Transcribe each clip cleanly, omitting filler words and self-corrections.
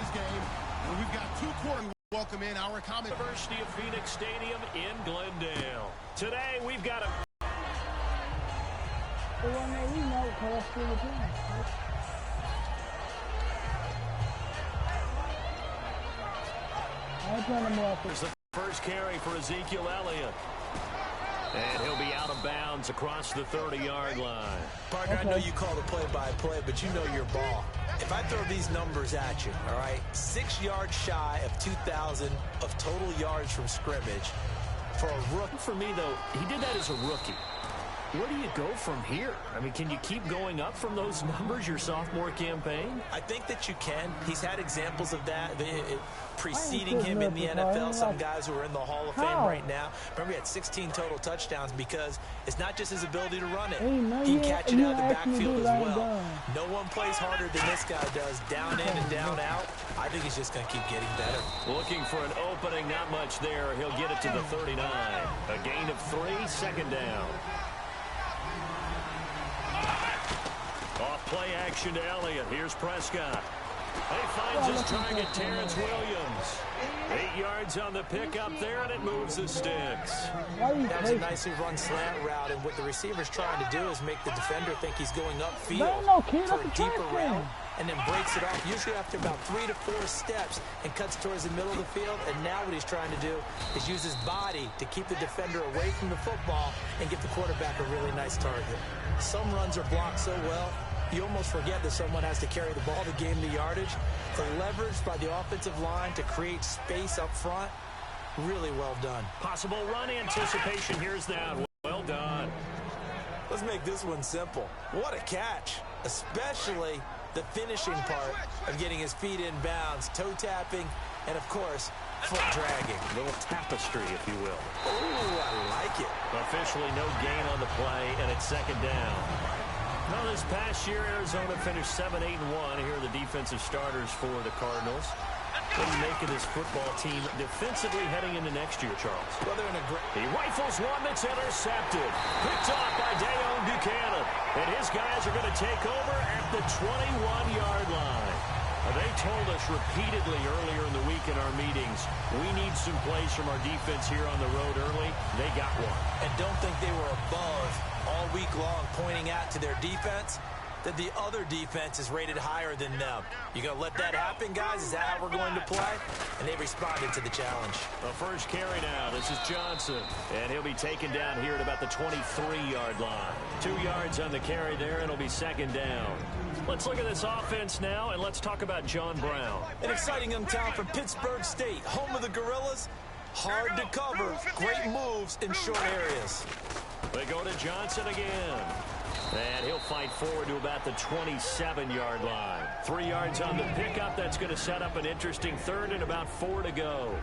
today's game. And we've got two quarters. Welcome in our University of Phoenix Stadium in Glendale. Today we've got a Here's the first carry for Ezekiel Elliott. And he'll be out of bounds across the 30-yard line. Partner, I know you call the play-by-play, but you know your ball. If I throw these numbers at you, all right, 6 yards shy of 2,000 of total yards from scrimmage for a rookie. For me, though, he did that as a rookie. Where do you go from here? I mean, can you keep going up from those numbers your sophomore campaign? I think that you can. He's had examples of that preceding him in the NFL. Some guys who are in the Hall of Fame right now. Remember, he had 16 total touchdowns because it's not just his ability to run it. He can catch it out of the backfield as well. No one plays harder than this guy does, down in and down out. I think he's just going to keep getting better. Looking for an opening, not much there. He'll get it to the 39. A gain of 3, second down. Off play action to Elliott. Here's Prescott. He finds his target, Terrence Williams. 8 yards on the pickup there, and it moves the sticks. That was a nicely run slant route, and what the receiver's trying to do is make the defender think he's going upfield for a deeper route, and then breaks it off, usually after about 3 to 4 steps, and cuts towards the middle of the field. And now what he's trying to do is use his body to keep the defender away from the football and give the quarterback a really nice target. Some runs are blocked so well, you almost forget that someone has to carry the ball to gain the yardage. The leverage by the offensive line to create space up front, really well done. Possible run anticipation. Here's that. Well done. Let's make this one simple. What a catch, especially the finishing part of getting his feet in bounds, toe tapping, and of course, foot dragging. A little tapestry, if you will. Ooh, I like it. Officially no gain on the play, and it's second down. Well, this past year, Arizona finished 7-8-1. Here are the defensive starters for the Cardinals. What do you make of this football team defensively heading into next year, Charles? Well, they're in a great... He rifles one that's intercepted. Picked off by Dayon Buchanan. And his guys are going to take over at the 21-yard line. They told us repeatedly earlier in the week in our meetings, we need some plays from our defense here on the road early. They got one. And don't think they were above all week long pointing out to their defense that the other defense is rated higher than them. You going to let that happen, guys? Is that how we're going to play? And they responded to the challenge. The first carry now. This is Johnson. And he'll be taken down here at about the 23-yard line. 2 yards on the carry there, and it'll be second down. Let's look at this offense now, and let's talk about John Brown. An exciting young talent from Pittsburgh State, home of the Gorillas. Hard to cover. Great moves in short areas. They go to Johnson again. And he'll fight forward to about the 27-yard line. 3 yards on the pickup. That's going to set up an interesting third and about 4 to go.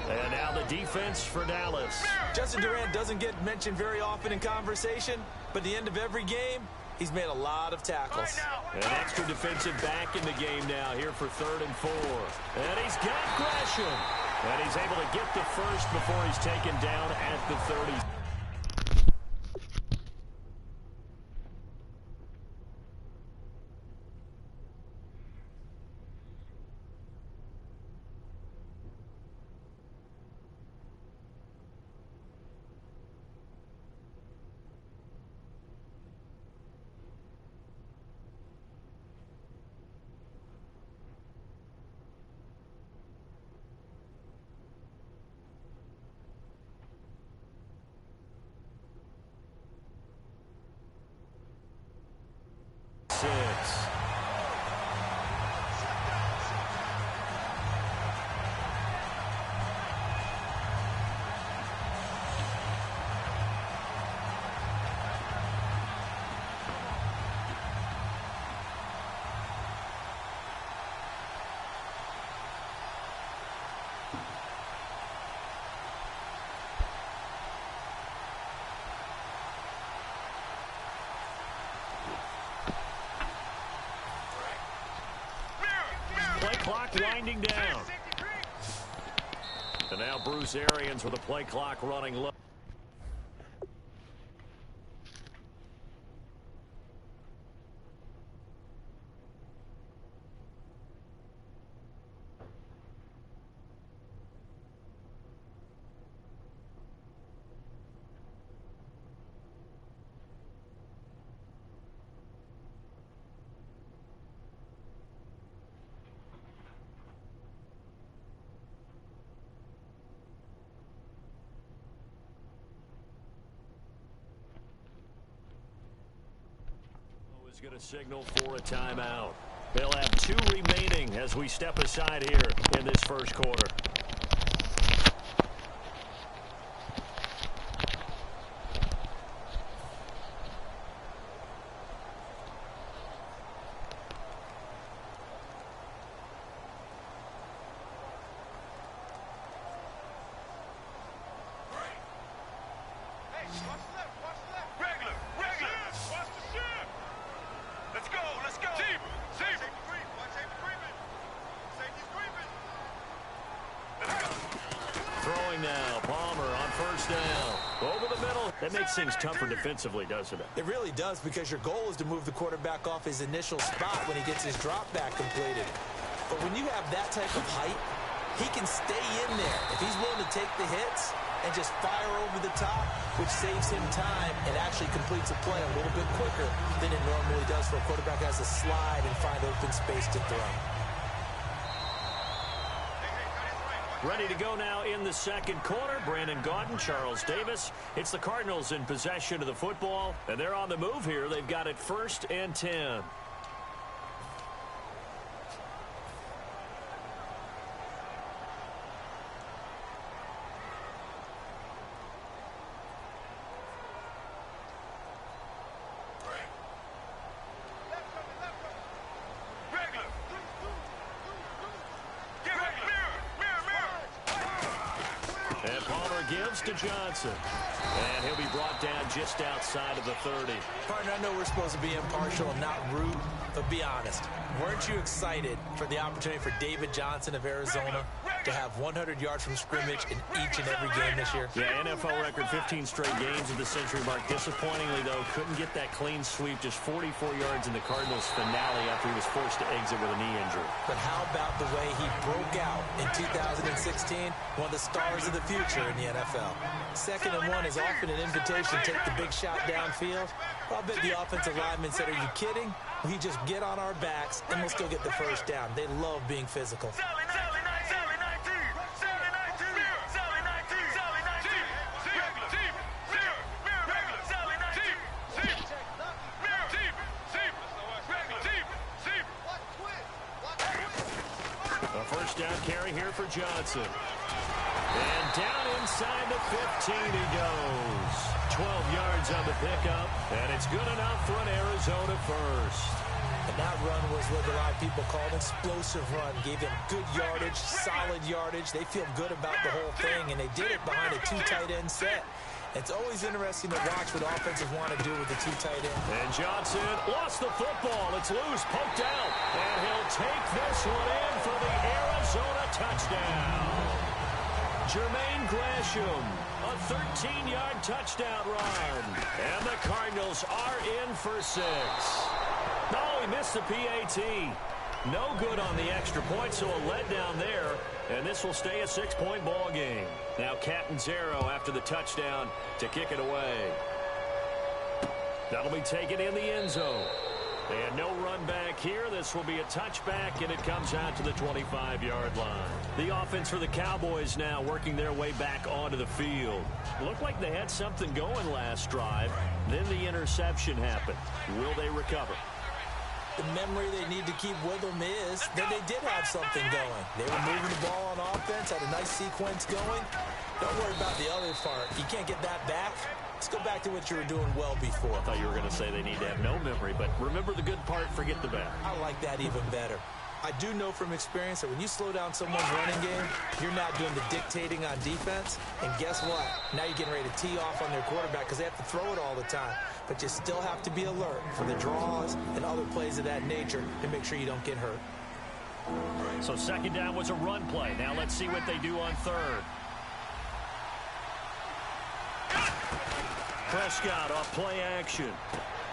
And now the defense for Dallas. Justin Durant doesn't get mentioned very often in conversation, but at the end of every game, he's made a lot of tackles. An extra defensive back in the game now here for 3rd and 4. And he's got Gresham. And he's able to get the first before he's taken down at the 30. Play clock winding down. And now Bruce Arians with the play clock running low. going to signal for a timeout. They'll have 2 remaining as we step aside here in this first quarter. Now, Palmer on first down. Over the middle. That makes things tougher defensively, doesn't it? It really does, because your goal is to move the quarterback off his initial spot when he gets his drop back completed. But when you have that type of height, he can stay in there if he's willing to take the hits and just fire over the top, which saves him time and actually completes a play a little bit quicker than it normally does for a quarterback who has to slide and find open space to throw. Ready to go now in the second quarter. Brandon Gaudin, Charles Davis. It's the Cardinals in possession of the football, and they're on the move here. They've got it 1st and 10. Gives to Johnson. And he'll be brought down just outside of the 30. Partner, I know we're supposed to be impartial and not rude, but be honest. Weren't you excited for the opportunity for David Johnson of Arizona to have 100 yards from scrimmage in each and every game this year? Yeah, NFL record 15 straight games at the century mark. Disappointingly, though, couldn't get that clean sweep. Just 44 yards in the Cardinals' finale after he was forced to exit with a knee injury. But how about the way he broke out in 2016? One of the stars of the future in the NFL. 2nd and 1 is often an invitation to take the big shot downfield. Well, I bet the offensive lineman said, "Are you kidding? We just get on our backs and we'll still get the first down." They love being physical. A first down carry here for Johnson. And down inside the 15 he goes. 12 yards on the pickup, and it's good enough for an Arizona first. And that run was what a lot of people call an explosive run. Gave them good yardage, solid yardage. They feel good about the whole thing, and they did it behind a 2 tight end set. It's always interesting to watch what offenses want to do with the 2 tight end. And Johnson lost the football. It's loose, poked out, and he'll take this one in for the Arizona touchdown. Jermaine Gresham, a 13-yard touchdown run. And the Cardinals are in for 6. No, he missed the PAT. No good on the extra point, so a letdown there. And this will stay a 6-point ball game. Now Catanzaro after the touchdown to kick it away. That'll be taken in the end zone. And no run back here. This will be a touchback, and it comes out to the 25-yard line. The offense for the Cowboys now working their way back onto the field. Looked like they had something going last drive. Then the interception happened. Will they recover? The memory they need to keep with them is that they did have something going. They were moving the ball on offense, had a nice sequence going. Don't worry about the other part. You can't get that back. Let's go back to what you were doing well before. I thought you were going to say they need to have no memory, but remember the good part, forget the bad. I like that even better. I do know from experience that when you slow down someone's running game, you're not doing the dictating on defense. And guess what? Now you're getting ready to tee off on their quarterback because they have to throw it all the time. But you still have to be alert for the draws and other plays of that nature to make sure you don't get hurt. So 2nd down was a run play. Now let's see what they do on 3rd. Prescott off play action.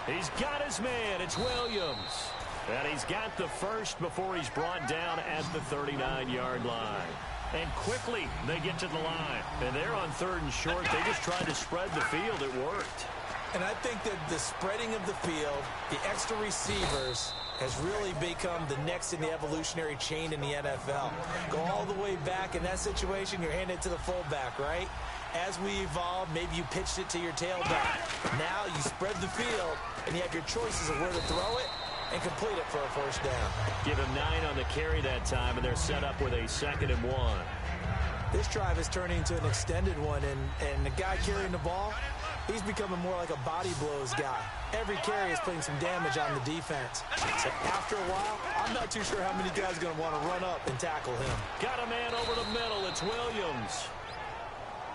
He's got his man. It's Williams. And he's got the first before he's brought down at the 39-yard line. And quickly they get to the line. And they're on 3rd and short. They just tried to spread the field. It worked. And I think that the spreading of the field, the extra receivers, has really become the next in the evolutionary chain in the NFL. Go all the way back in that situation, you're handed to the fullback, right? as we evolve, maybe you pitched it to your tailback. Now you spread the field, and you have your choices of where to throw it and complete it for a first down. Give him 9 on the carry that time, and they're set up with a 2nd and 1. This drive is turning into an extended one, and the guy carrying the ball, he's becoming more like a body blows guy. Every carry is putting some damage on the defense. So after a while, I'm not too sure how many guys are going to want to run up and tackle him. Got a man over the middle. It's Williams.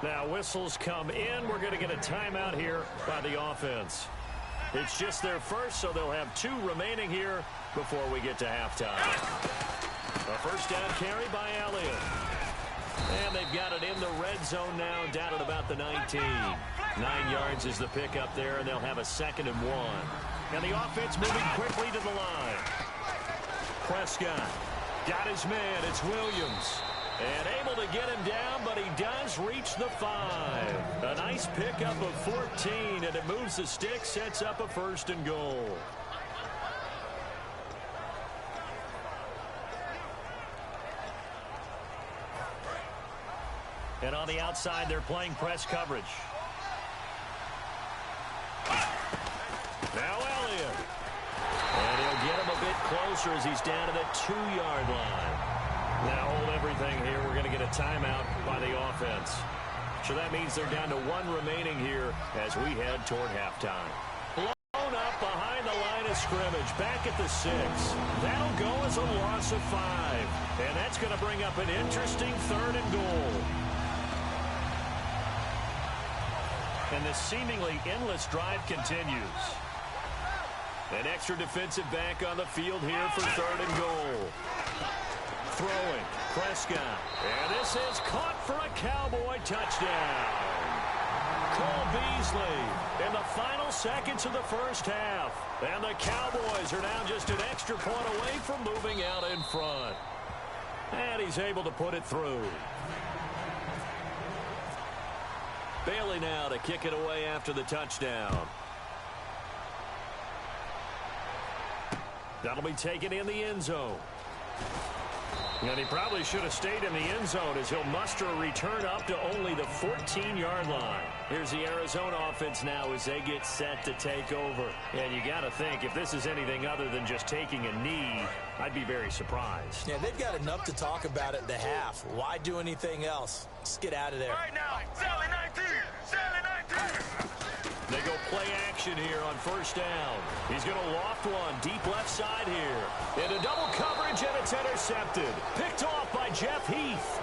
Now whistles come in. We're going to get a timeout here by the offense. It's just their first, so they'll have 2 remaining here before we get to halftime. A first down carry by Elliott. And they've got it in the red zone now, down at about the 19. 9 yards is the pickup there, and they'll have a 2nd and 1. And the offense moving quickly to the line. Prescott got his man. It's Williams. And able to get him down, but he does reach the 5. A nice pickup of 14, and it moves the stick, sets up a 1st and goal. And on the outside, they're playing press coverage. Now Elliott. And he'll get him a bit closer as he's down to the 2-yard line. Now hold everything here. We're going to get a timeout by the offense. So that means they're down to 1 remaining here as we head toward halftime. Blown up behind the line of scrimmage. Back at the 6. That'll go as a loss of 5. And that's going to bring up an interesting 3rd and goal. And the seemingly endless drive continues. An extra defensive back on the field here for 3rd and goal. Throwing, Prescott. And this is caught for a Cowboy touchdown. Cole Beasley in the final seconds of the first half. And the Cowboys are now just an extra point away from moving out in front. And he's able to put it through. Bailey now to kick it away after the touchdown. That'll be taken in the end zone. And he probably should have stayed in the end zone as he'll muster a return up to only the 14-yard line. Here's the Arizona offense now as they get set to take over. And you got to think, if this is anything other than just taking a knee, I'd be very surprised. Yeah, they've got enough to talk about at the half. Why do anything else? Let's get out of there. Right now, Sally 19! Sally 19! They go play action here on first down. He's going to loft one deep left side here. Into double coverage, and it's intercepted. Picked off by Jeff Heath.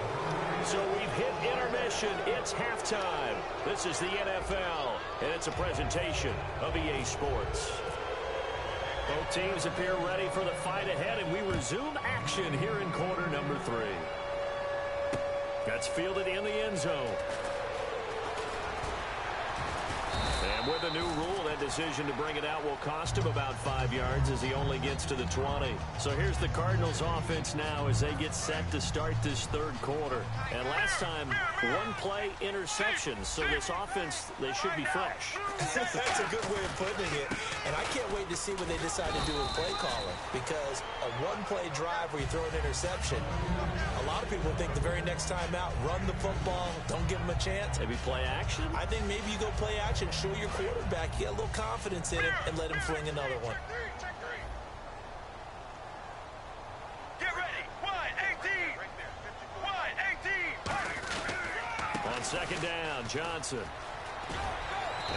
So we've hit intermission. It's halftime. This is the NFL, and it's a presentation of EA Sports. Both teams appear ready for the fight ahead, and we resume action here in quarter number 3. That's fielded in the end zone. And with the new rule, that decision to bring it out will cost him about 5 yards as he only gets to the 20. So here's the Cardinals offense now as they get set to start this 3rd quarter. And last time, 1-play interceptions. So this offense, they should be fresh. That's a good way of putting it. And I can't wait to see what they decide to do with play calling. Because a 1-play drive where you throw an interception, a lot of people think the very next time out, run the football, don't give them a chance. Maybe play action? I think maybe you go play action, show your quarterback you got a little confidence in him, and let him fling another one. Get ready! Wide 18! Wide 18! On 2nd down, Johnson.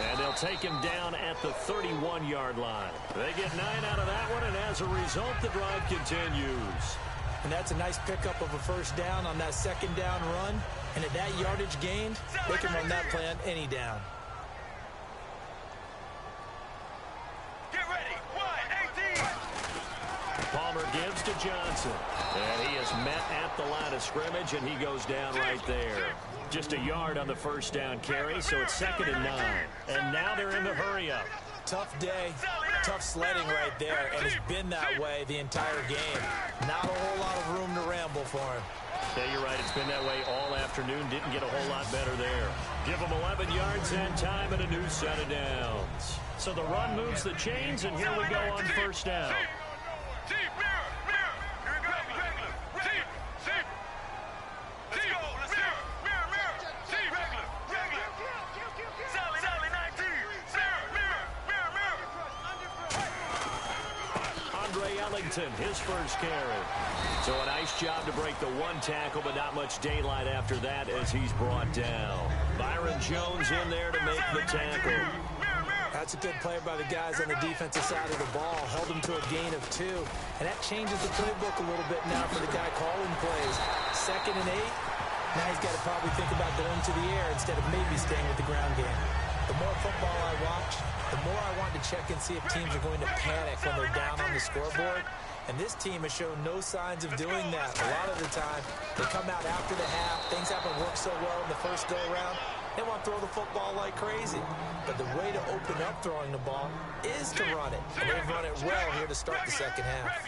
And they'll take him down at the 31-yard line. They get 9 out of that one, and as a result, the drive continues. And that's a nice pickup of a first down on that 2nd down run. And at that yardage gained, they can run that play on any down. Get ready! Wide 18! Palmer gives to Johnson. And he is met at the line of scrimmage, and he goes down right there. Just a yard on the first down carry, so it's 2nd and 9. And now they're in the hurry-up. Tough day, tough sledding right there, and it's been that way the entire game. Not a whole lot of room to ramble for him. Yeah, you're right. It's been that way all afternoon. Didn't get a whole lot better there. Give them 11 yards and time and a new set of downs. So the run moves the chains, and here we go on first down. Johnson, his first carry. So a nice job to break the one tackle, but not much daylight after that as he's brought down. Byron Jones in there to make the tackle. That's a good play by the guys on the defensive side of the ball. Held them to a gain of 2. And that changes the playbook a little bit now for the guy calling plays. 2nd and 8. Now he's got to probably think about going to the air instead of maybe staying with the ground game. The more football I watch, the more I want to check and see if teams are going to panic when they're down on the scoreboard. And this team has shown no signs of doing that. A lot of the time, they come out after the half. Things haven't worked so well in the first go-around. They want to throw the football like crazy. But the way to open up throwing the ball is to run it. And they've run it well here to start the second half.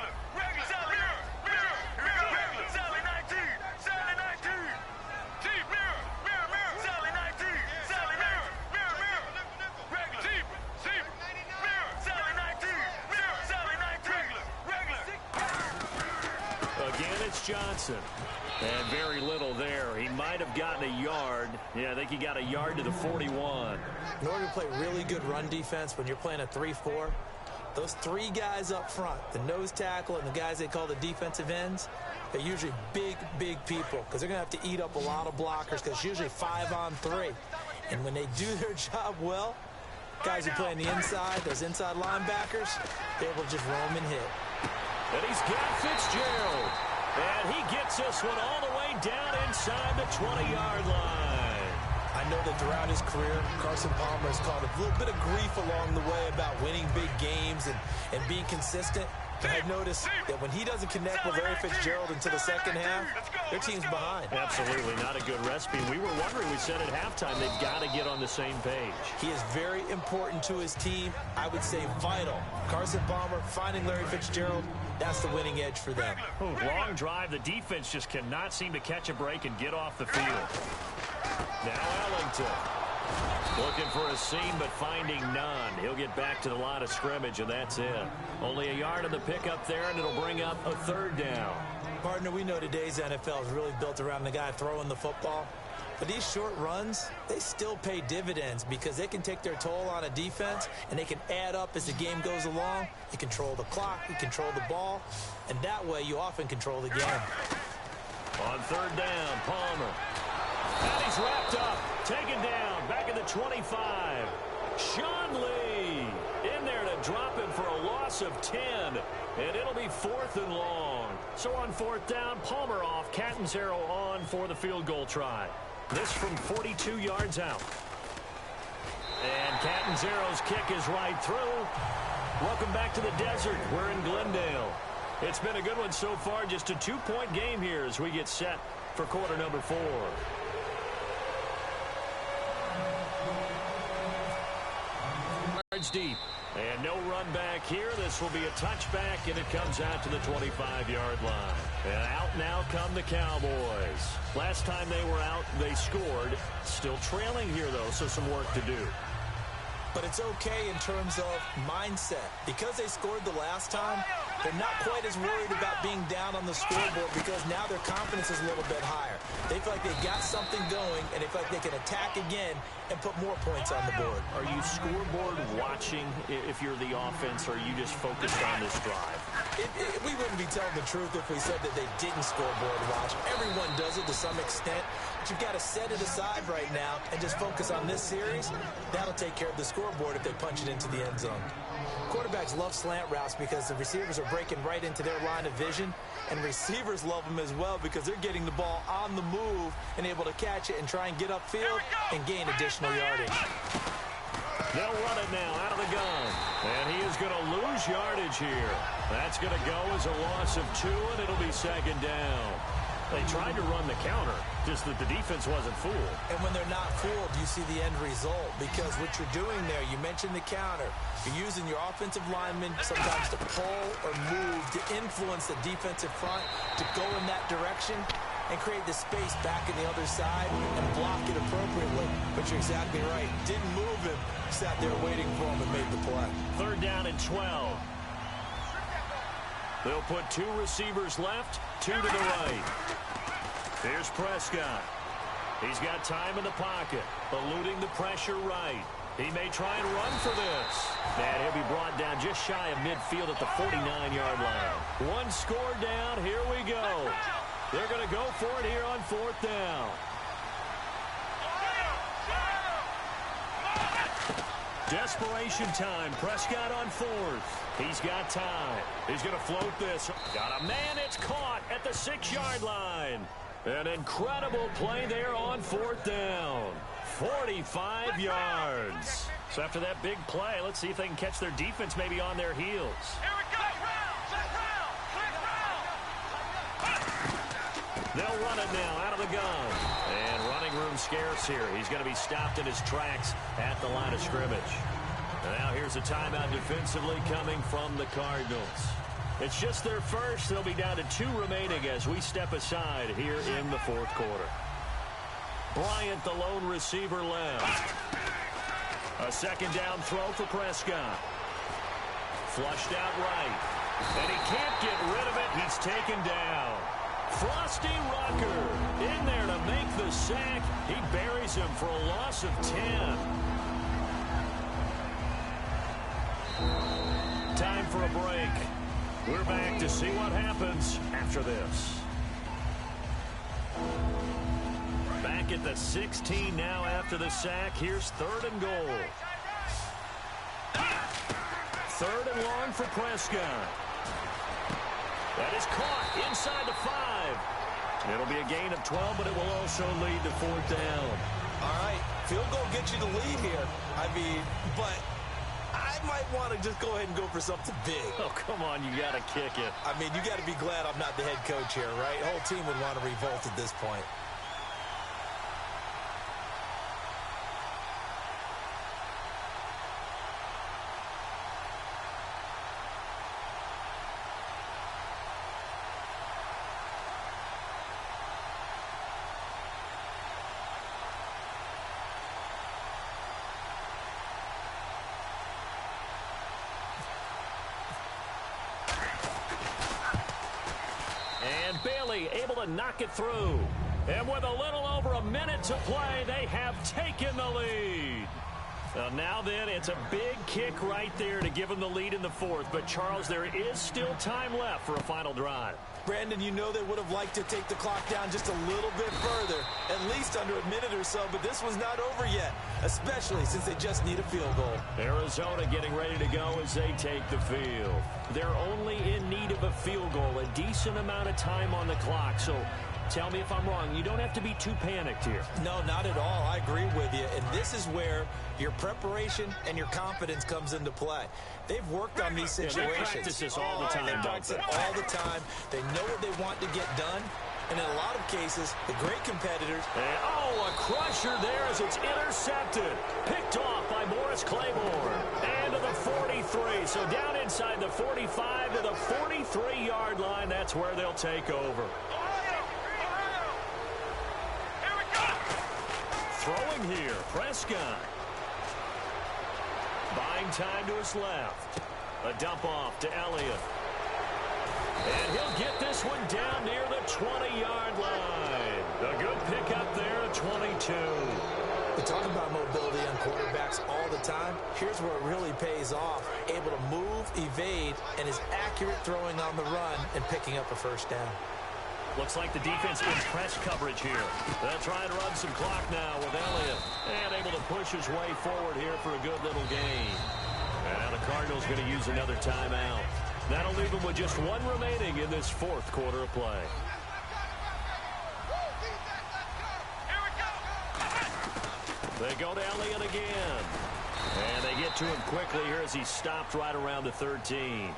Johnson. And very little there. He might have gotten a yard. Yeah, I think he got a yard to the 41. In order to play really good run defense when you're playing a 3-4, those 3 guys up front, the nose tackle and the guys they call the defensive ends, they're usually big, big people because they're going to have to eat up a lot of blockers because it's usually 5 on 3. And when they do their job well, guys who play on the inside, those inside linebackers, they're able to just roam and hit. And he's got Fitzgerald. And he gets this one all the way down inside the 20-yard line. I know that throughout his career, Carson Palmer has caught a little bit of grief along the way about winning big games and being consistent. But I've noticed that when he doesn't connect with Larry Fitzgerald until the second half, their team's behind. Absolutely not a good recipe. We were wondering, we said at halftime, they've got to get on the same page. He is very important to his team. I would say vital. Carson Palmer finding Larry Fitzgerald, that's the winning edge for them. Long drive. The defense just cannot seem to catch a break and get off the field. Now Ellington. Looking for a seam, but finding none. He'll get back to the line of scrimmage, and that's it. Only a yard on the pickup there, and it'll bring up a 3rd down. Partner, we know today's NFL is really built around the guy throwing the football. But these short runs, they still pay dividends because they can take their toll on a defense, and they can add up as the game goes along. You control the clock, you control the ball, and that way you often control the game. On 3rd down, Palmer. And he's wrapped up, taken down, back at the 25. Sean Lee in there to drop him for a loss of 10. And it'll be 4th and long. So on 4th down, Palmer off, Catanzaro on for the field goal try. This from 42 yards out. And Catanzaro's kick is right through. Welcome back to the desert. We're in Glendale. It's been a good one so far. Just a 2-point game here as we get set for quarter number 4. Deep. And no run back here. This will be a touchback, and it comes out to the 25-yard line. And out now come the Cowboys. Last time they were out, they scored. Still trailing here, though, so some work to do. But it's okay in terms of mindset. Because they scored the last time, they're not quite as worried about being down on the scoreboard because now their confidence is a little bit higher. They feel like they've got something going, and they feel like they can attack again and put more points on the board. Are you scoreboard watching if you're the offense, or are you just focused on this drive? We wouldn't be telling the truth if we said that they didn't scoreboard watch. Everyone does it to some extent. But you've got to set it aside right now and just focus on this series. That'll take care of the scoreboard if they punch it into the end zone. Quarterbacks love slant routes because the receivers are breaking right into their line of vision, and receivers love them as well because they're getting the ball on the move and able to catch it and try and get upfield and gain additional yardage. They'll run it now out of the gun, and he is going to lose yardage here. That's going to go as a loss of 2, and it'll be 2nd down. They tried to run the counter, just that the defense wasn't fooled. And when they're not fooled, you see the end result. Because what you're doing there, you mentioned the counter. You're using your offensive linemen sometimes to pull or move to influence the defensive front to go in that direction and create the space back in the other side and block it appropriately. But you're exactly right. Didn't move him. Sat there waiting for him and made the play. 3rd down and 12. They'll put 2 receivers left, 2 to the right. Here's Prescott. He's got time in the pocket, eluding the pressure right. He may try and run for this. And he'll be brought down just shy of midfield at the 49-yard line. One score down. Here we go. They're going to go for it here on 4th down. Desperation time. Prescott on 4th. He's got time. He's going to float this. Got a man. It's caught at the 6-yard line. An incredible play there on 4th down. 45 yards. So after that big play, let's see if they can catch their defense maybe on their heels. Here we go. They'll run it now out of the gun. And running room scarce here. He's going to be stopped in his tracks at the line of scrimmage. And now here's a timeout defensively coming from the Cardinals. It's just their first. They'll be down to 2 remaining as we step aside here in the 4th quarter. Bryant, the lone receiver, left. A 2nd down throw for Prescott. Flushed out right. And he can't get rid of it. He's taken down. Frosty Rucker in there to make the sack. He buries him for a loss of 10. Time for a break. We're back to see what happens after this. Back at the 16 now after the sack. Here's 3rd and goal. 3rd and long for Prescott. That is caught inside the 5. It'll be a gain of 12, but it will also lead to 4th down. All right, field goal gets you the lead here. I mean, but I might want to just go ahead and go for something big. Oh, come on, you got to kick it. I mean, you got to be glad I'm not the head coach here, right? The whole team would want to revolt at this point. Bailey able to knock it through. And with a little over a minute to play, they have taken the lead. Now then, it's a big kick right there to give them the lead in the 4th. But, Charles, there is still time left for a final drive. Brandon, you know they would have liked to take the clock down just a little bit further, at least under a minute or so, but this one's not over yet, especially since they just need a field goal. Arizona getting ready to go as they take the field. They're only in need of a field goal, a decent amount of time on the clock, so tell me if I'm wrong. You don't have to be too panicked here. No, not at all. I agree with you, and this is where your preparation and your confidence comes into play. They've worked on these situations. They practice this all the time. They practice it all the time. They know what they want to get done. And in a lot of cases, the great competitors... And, a crusher there as it's intercepted. Picked off by Morris Claiborne. And to the 43. So down inside the 45 to the 43-yard line. That's where they'll take over. Throwing here, Prescott. Buying time to his left. A dump off to Elliott. And he'll get this one down near the 20-yard line. A good pickup there at 22. We talk about mobility on quarterbacks all the time. Here's where it really pays off. Able to move, evade, and is accurate throwing on the run and picking up a 1st down. Looks like the defense in press coverage here. They'll try and run some clock now with Elliott. And able to push his way forward here for a good little gain. And now the Cardinals going to use another timeout. That'll leave them with just 1 remaining in this 4th quarter of play. They go to Elliott again. And they get to him quickly here as he stopped right around the 13.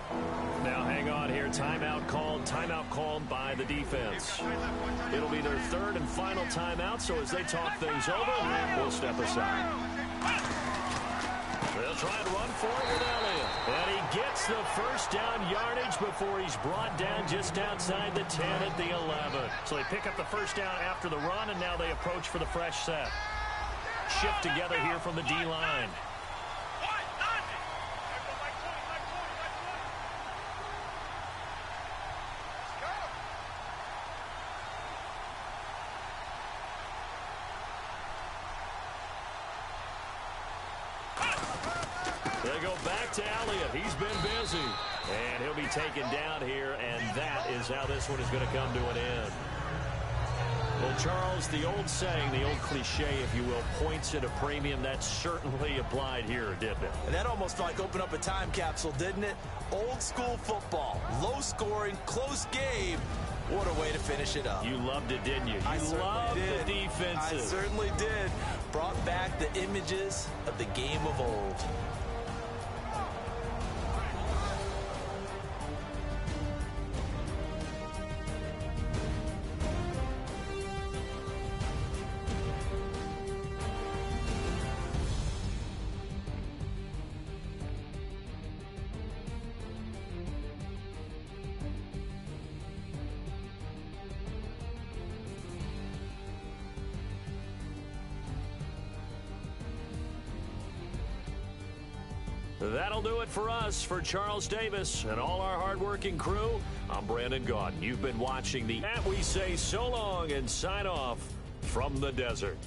Now hang on here. Timeout called by the defense. It'll be their 3rd and final timeout, so as they talk things over, we'll step aside. They'll try and run for it with Elliott. And he gets the 1st down yardage before he's brought down just outside the 10 at the 11. So they pick up the 1st down after the run, and now they approach for the fresh set. Shift together here from the D-line. They go back to Elliott. He's been busy. And he'll be taken down here, and that is how this one is going to come to an end. Well, Charles, the old saying, the old cliche, if you will, points at a premium, that certainly applied here, didn't it? And that almost like opened up a time capsule, didn't it? Old school football, low scoring, close game. What a way to finish it up. You loved it, didn't you? You loved the defenses. I certainly did. Brought back the images of the game of old. That'll do it for us. For Charles Davis and all our hardworking crew, I'm Brandon Gaudin. You've been watching the We say so long and sign off from the desert.